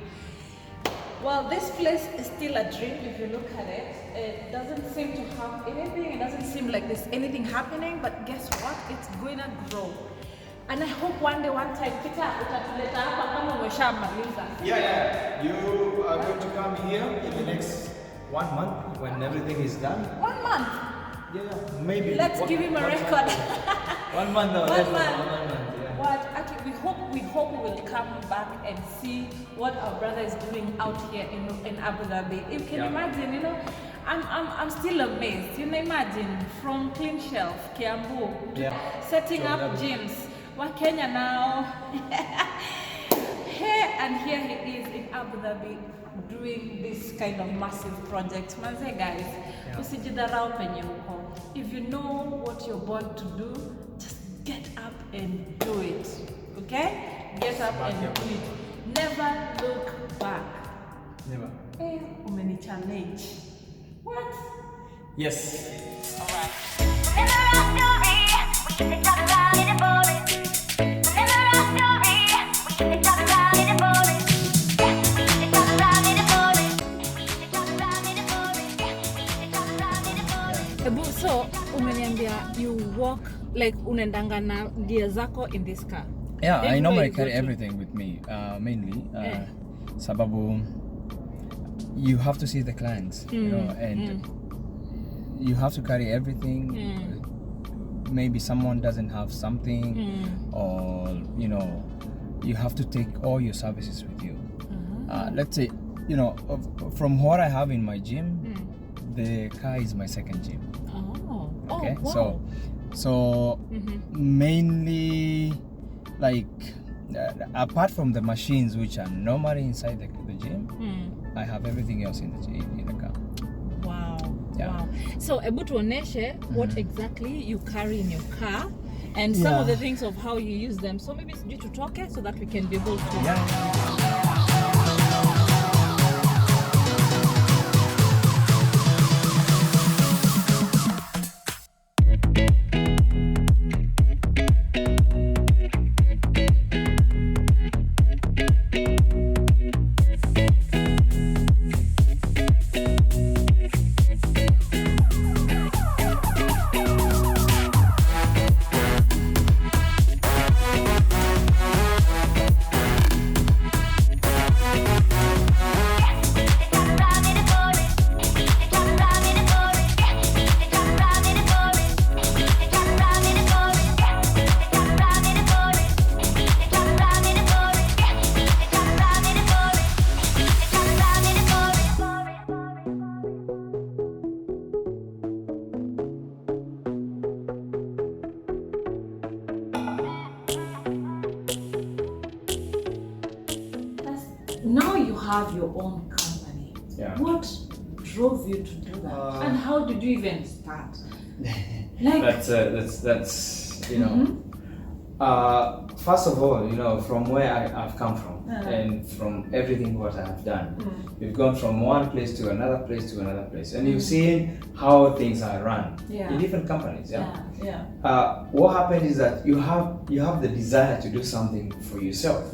Speaker 2: Well, this place is still a dream if you look at it. It doesn't seem to have anything. It doesn't seem like there's anything happening, but guess what? It's going to grow. And I hope one day, one time, Peter, utatuleta hapa kama umeshamaliza.
Speaker 1: Yeah. You are going to come here in the next 1 month when everything is done.
Speaker 2: 1 month?
Speaker 1: Yeah, maybe.
Speaker 2: Let's give him a record.
Speaker 1: 1 month or
Speaker 2: 1 month.
Speaker 1: Yeah.
Speaker 2: What? Okay, we hope we will come back and see what our brother is doing out here in Abu Dhabi. You can imagine, you know, I'm still amazed. You know, imagine from clean shelf, Kiambu, setting up gyms. What Kenya now? Hey, and here he is in Abu Dhabi doing this kind of massive project. Manze guys, usijidharau penye uko. If you know what you're born to do, just get up and do it. Okay? Get up and do it. Never look back.
Speaker 1: Never.
Speaker 2: Hey, umeni challenge. What?
Speaker 1: Yes.
Speaker 2: Alright. So, umeniambia you walk like unaendanga na gear zako in this car.
Speaker 3: Yeah, I normally carry everything with me, mainly. Sababu, you have to see the clients, you know, and you have to carry everything. Maybe someone doesn't have something, or you know, you have to take all your services with you. Let's say, you know, from what I have in my gym, the car is my second gym. Okay,
Speaker 2: wow.
Speaker 3: so mainly, like apart from the machines which are normally inside the gym, I have everything else in the car.
Speaker 2: Wow.
Speaker 3: Yeah.
Speaker 2: Wow. So Abu tuoneshe what exactly you carry in your car and some of the things of how you use them. So maybe sijui tutoke so that we can be able to have your own company.
Speaker 1: Yeah.
Speaker 2: What drove you to do that? And how did you even start? Like,
Speaker 1: that's you know, first of all, you know, from where I've come from and from everything what I have done, we've gone from one place to another place to another place, and you've seen how things are run in different companies. What happened is that you have the desire to do something for yourself.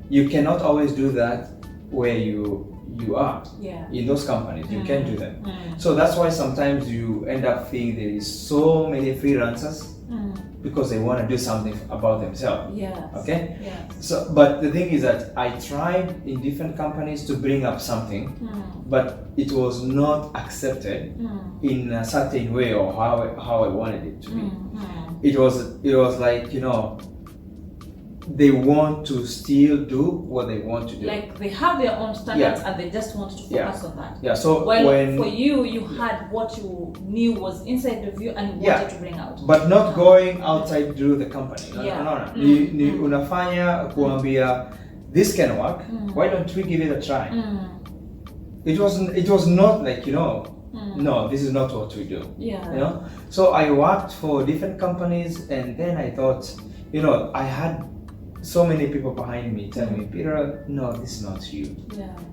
Speaker 1: You cannot always do that where you are in those companies. You can't do that. So that's why sometimes you end up feeling there is so many freelancers because they want to do something about themselves. Okay. So, but the thing is that I tried in different companies to bring up something, but it was not accepted in a certain way or how I wanted it to be. It was like, you know, they want to still do what they want to do.
Speaker 2: Like they have their own standards and they just want to focus on that.
Speaker 1: So
Speaker 2: when for you had what you knew was inside of you and you wanted to bring out.
Speaker 1: But not going outside to do the company. No. Ni unafanya kuambia this can work. Why don't we give it a try? It was not like, you know, no, this is not what we do. You know? So I worked for different companies, and then I thought, you know, I had so many people behind me telling me, Peter, no, this is not you.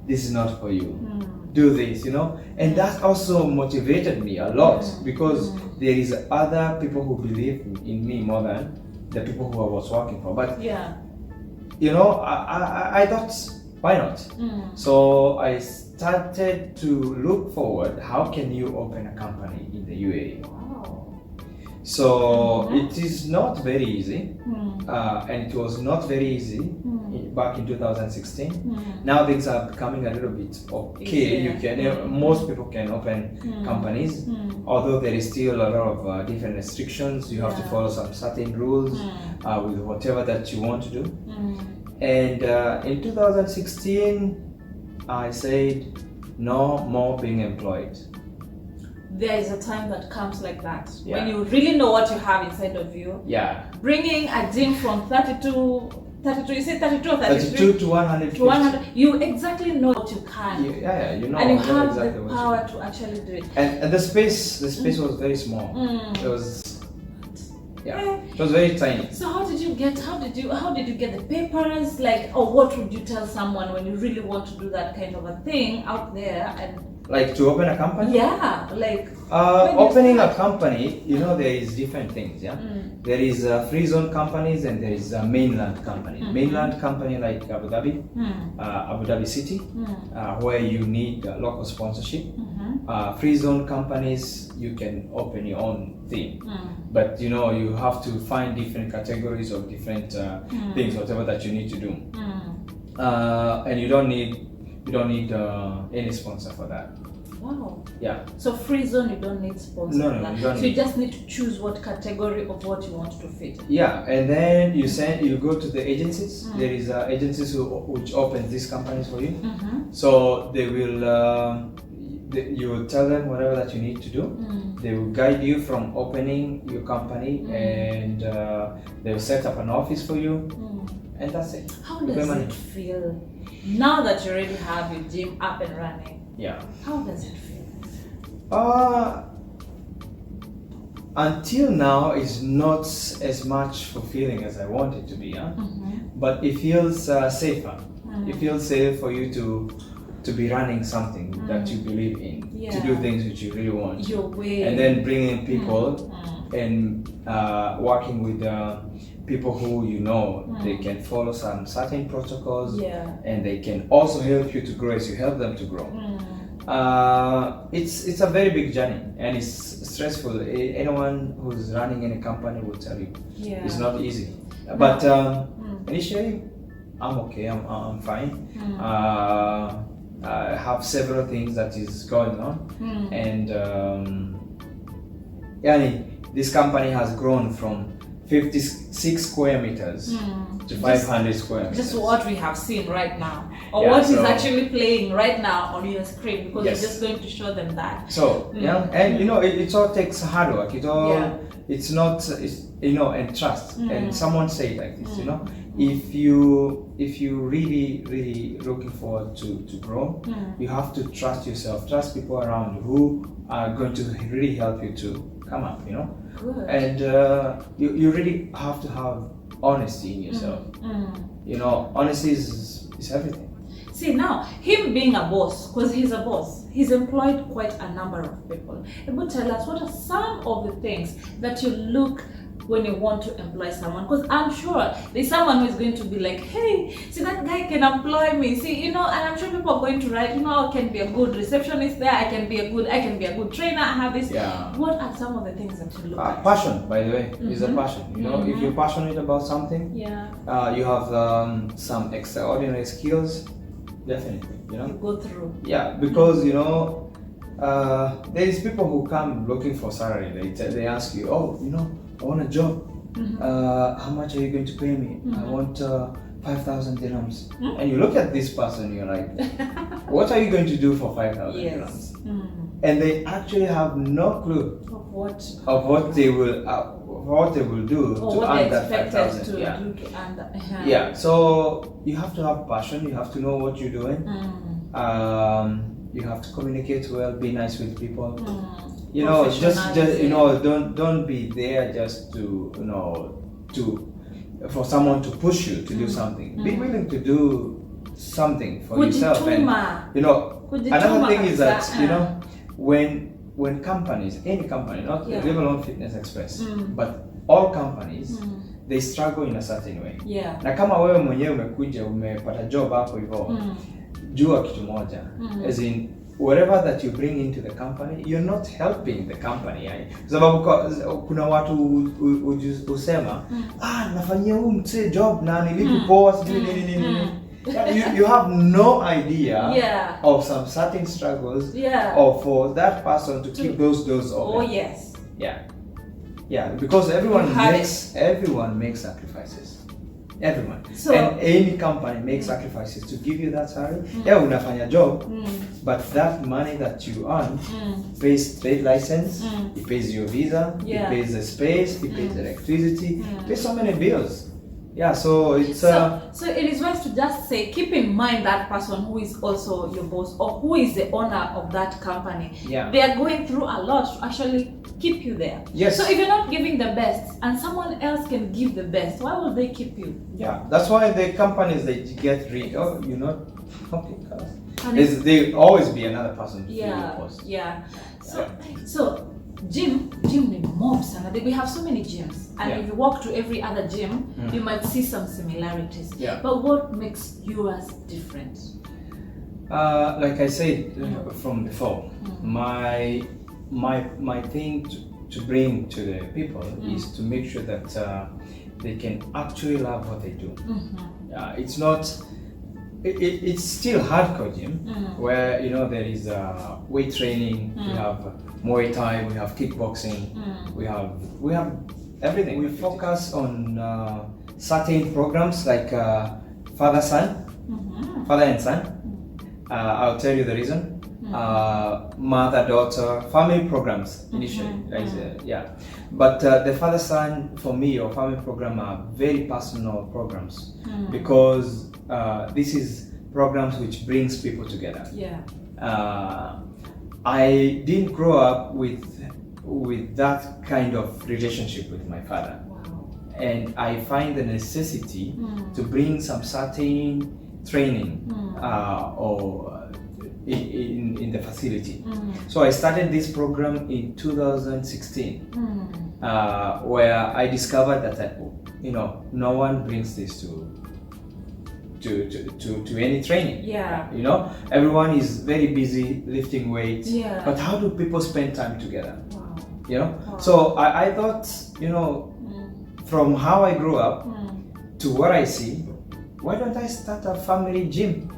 Speaker 1: This is not for you. Do this, you know. And that also motivated me a lot because there is other people who believe in me more than the people who I was working for. But you know, I thought, why not? So I started to look forward. How can you open a company in the UAE? So it is not very easy, and it was not very easy back in 2016. Now things are becoming a little bit okay. You can most people can open companies, although there is still a lot of different restrictions. You have to follow some certain rules with whatever that you want to do. And in 2016, I said no more being employed.
Speaker 2: There is a time that comes like that when you really know what you have inside of you. Bringing a gym from 32, you say 32 or 33?
Speaker 1: 32 to 100.
Speaker 2: You exactly know what you can.
Speaker 1: You know.
Speaker 2: And you have
Speaker 1: exactly
Speaker 2: the power to actually do it.
Speaker 1: And the space was very small. It was it was very tiny.
Speaker 2: So how did you get the papers? Like, or what would you tell someone when you really want to do that kind of a thing out there? And
Speaker 1: like to open a company?
Speaker 2: Like
Speaker 1: opening a company, you know, there is different things. There is free zone companies and there is a mainland company. Mainland company like Abudabi, Abudabi city, where you need local sponsorship. Free zone companies, you can open your own thing, but you know, you have to find different categories of different things, whatever that you need to do, and you don't need any sponsor for that.
Speaker 2: Wow. So free zone, you don't need sponsor.
Speaker 1: No, you don't.
Speaker 2: So you just need to choose what category of what you want to fit.
Speaker 1: And then you go to the agencies. There is agencies which open these companies for you. So they will. You will tell them whatever that you need to do. They will guide you from opening your company, and they will set up an office for you, and that's it.
Speaker 2: How does it feel now that you already have your gym up and running? How does it feel?
Speaker 1: Until now, it's not as much fulfilling as I want it to be. But it feels safer. It feels safe for you to be running something that you believe in, to do things which you really want,
Speaker 2: your way,
Speaker 1: and then bringing people and working with people who you know they can follow some certain protocols, and they can also help you to grow as you help them to grow. It's a very big journey and it's stressful. Anyone who's running any company will tell you it's not easy. But initially, I'm okay. I'm fine. I have several things that is going on, and this company has grown from 56 square meters to 500 square meters.
Speaker 2: Just what we have seen right now, or what is actually playing right now on your screen, because you're just going to show them that.
Speaker 1: So and you know, it all takes hard work. It all it's not, you know, and trust. And someone said like this, you know, If you really looking forward to grow, you have to trust yourself, trust people around you who are going to really help you to come up, you know.
Speaker 2: Good.
Speaker 1: And you really have to have honesty in yourself. You know, honesty is everything.
Speaker 2: See, now, him being a boss, because he's a boss, he's employed quite a number of people. But tell us, what are some of the things that you look when you want to employ someone? Because I'm sure there's someone who is going to be like, hey, see, that guy can employ me. See, you know, and I'm sure people are going to write, you know, I can be a good receptionist there, I can be a good trainer, I have this.
Speaker 1: Yeah.
Speaker 2: What are some of the things that you look at?
Speaker 1: Passion, by the way, is a passion. You know, if you're passionate about something, you have some extraordinary skills. Definitely, you know.
Speaker 2: You go through.
Speaker 1: Yeah, because you know, there is people who come looking for salary. They ask you, oh, you know, I want a job. How much are you going to pay me? I want 5,000 dirhams. And you look at this person, you're like, what are you going to do for 5,000 dirhams? And they actually have no clue of what they will do to earn that 5,000. Yeah. So you have to have passion. You have to know what you're doing. You have to communicate well. Be nice with people. You know, just you know, don't be there just to for someone to push you to do something. Be willing to do something for yourself. And you know, another thing is that you know, when companies, any company, not Live Alone Fitness Express, but all companies, they struggle in a certain way. Na kama wewe mwenyewe umekuja umepata job hapo hivyo, jua kitu moja, as in whatever that you bring into the company, you're not helping the company. Sababu kuna watu usema, nafanyia huyu mse job na nilipi poa sijui nini. You have no idea of some certain struggles or for that person to keep those doors open.
Speaker 2: Oh yes.
Speaker 1: Yeah, because everyone makes sacrifices. Everyone.
Speaker 2: So,
Speaker 1: and any company makes sacrifices to give you that salary. Yeah, unafanya job, but that money that you earn pays trade license, it pays your visa, it pays the space, it pays electricity, it pays so many bills. Yeah, so it's
Speaker 2: so it is wise to just say, keep in mind that person who is also your boss or who is the owner of that company.
Speaker 1: Yeah.
Speaker 2: They are going through a lot to actually keep you there.
Speaker 1: Yes.
Speaker 2: So if you're not giving the best and someone else can give the best, why will they keep you?
Speaker 1: Yeah, that's why the companies they get rid of, you know, there always be another person to fill your post.
Speaker 2: So gym ni mob sana. We have so many gyms, and if you walk to every other gym, you might see some similarities. But what makes yours different?
Speaker 1: Like I said from before, my thing to bring to the people is to make sure that they can actually love what they do. It's not. It's still hardcore gym where you know there is weight training. We have Muay Thai, we have kickboxing, we have everything. We focus on certain programs like father and son. I'll tell you the reason. Mother-daughter, family programs initially. But the father son for me or family program are very personal programs because this is programs which brings people together. I didn't grow up with that kind of relationship with my father. And I find the necessity to bring some certain training or in the facility. So I started this program in 2016 where I discovered that no one brings this to any training. You know, everyone is very busy lifting weights, but how do people spend time together? You know, so I thought, you know, from how I grew up to what I see, why don't I start a family gym?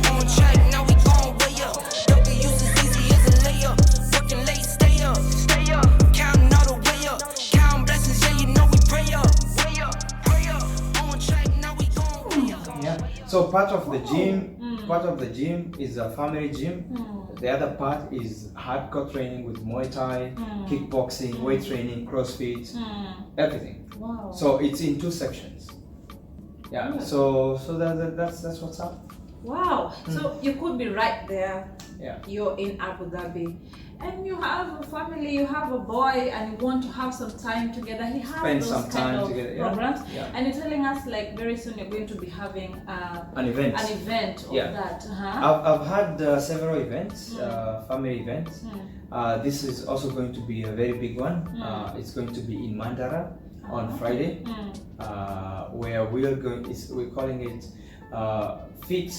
Speaker 4: On track, now we gon' way up. Don't get used to
Speaker 1: So part of the gym is a family gym. The other part is hardcore training with Muay Thai, kickboxing, weight training, CrossFit, everything.
Speaker 2: Wow.
Speaker 1: So it's in 2 sections. Yeah. So that's what's up.
Speaker 2: Wow. So you could be right there.
Speaker 1: Yeah.
Speaker 2: You're in Abu Dhabi, and you have a family, you have a boy, and you want to have some time together. He has
Speaker 1: Spend
Speaker 2: those
Speaker 1: some
Speaker 2: kind
Speaker 1: time
Speaker 2: of
Speaker 1: together.
Speaker 2: programs,
Speaker 1: Yeah.
Speaker 2: and you're telling us like very soon you're going to be having
Speaker 1: An event.
Speaker 2: of
Speaker 1: Yeah.
Speaker 2: that.
Speaker 1: I've had several events, family events. This is also going to be a very big one. It's going to be in Mandara on Friday, where we're calling it Fit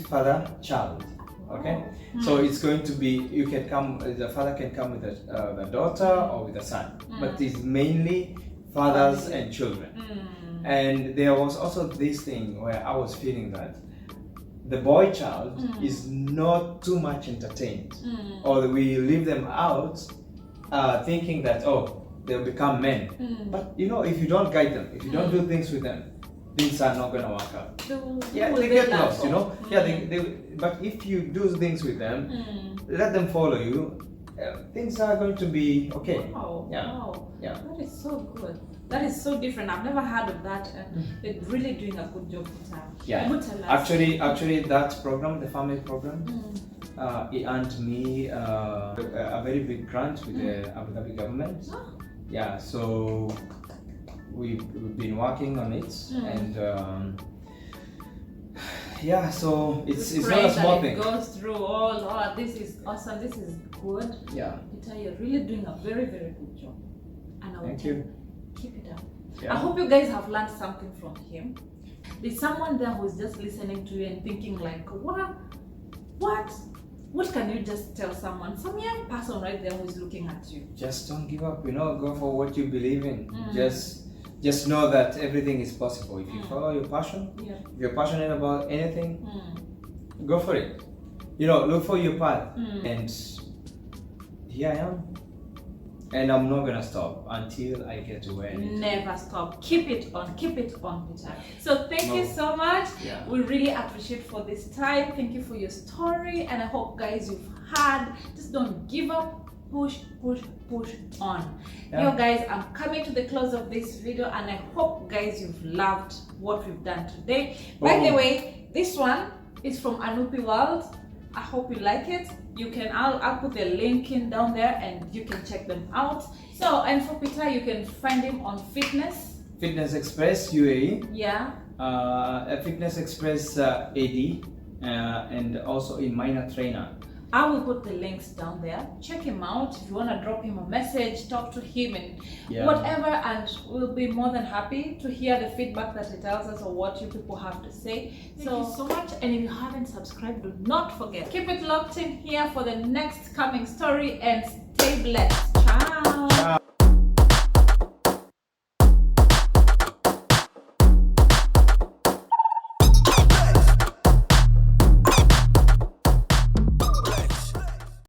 Speaker 1: Father Child. Okay, so it's going to be, you can come, the father can come with a daughter or with a son, but it's mainly fathers and children. And there was also this thing where I was feeling that the boy child is not too much entertained, or we leave them out thinking that, oh, they'll become men. But you know, if you don't guide them, if you don't do things with them, things are not gonna work out. They get lost, you know. But if you do things with them, let them follow you, things are going to be okay.
Speaker 2: Wow.
Speaker 1: Yeah. Yeah.
Speaker 2: That is so good. That is so different. I've never heard of that, and they're really doing a good job with that.
Speaker 1: Yeah. Actually, that program, the family program, it earned me a very big grant with the Abu Dhabi government. Yeah. So we've been working on it, and yeah, so it's not a small thing.
Speaker 2: It goes through all. This is awesome. This is good.
Speaker 1: Yeah.
Speaker 2: Peter, you're really doing a very, very good job. And I will
Speaker 1: Thank you.
Speaker 2: Keep it up.
Speaker 1: Yeah.
Speaker 2: I hope you guys have learned something from him. There's someone there who's just listening to you and thinking like, what can you just tell someone? Some young person right there who's looking at you.
Speaker 1: Just don't give up. You know, go for what you believe in. Just know that everything is possible. If you follow your passion, if you're passionate about anything, go for it. You know, look for your path. And here I am. And I'm not gonna stop until I get to where I need to.
Speaker 2: Never stop. Keep it on, Peter. So thank you so much.
Speaker 1: Yeah.
Speaker 2: We really appreciate for this time. Thank you for your story, and I hope guys you've had. Just don't give up. Push on.
Speaker 1: Yeah.
Speaker 2: Yo guys, I'm coming to the close of this video, and I hope guys you've loved what we've done today. By the way, this one is from Anupi World. I hope you like it. You can, I'll put the link in down there and you can check them out. So, and for Peter, you can find him on Fitness
Speaker 1: Express UAE.
Speaker 2: Yeah.
Speaker 1: Fitness Express AD, and also in Minor Trainer.
Speaker 2: I will put the links down there. Check him out if you want to drop him a message, talk to him, and whatever, and we'll be more than happy to hear the feedback that he tells us or what you people have to say. Thank you so much, and if you haven't subscribed, do not forget. Keep it locked in here for the next coming story, and stay blessed. Ciao.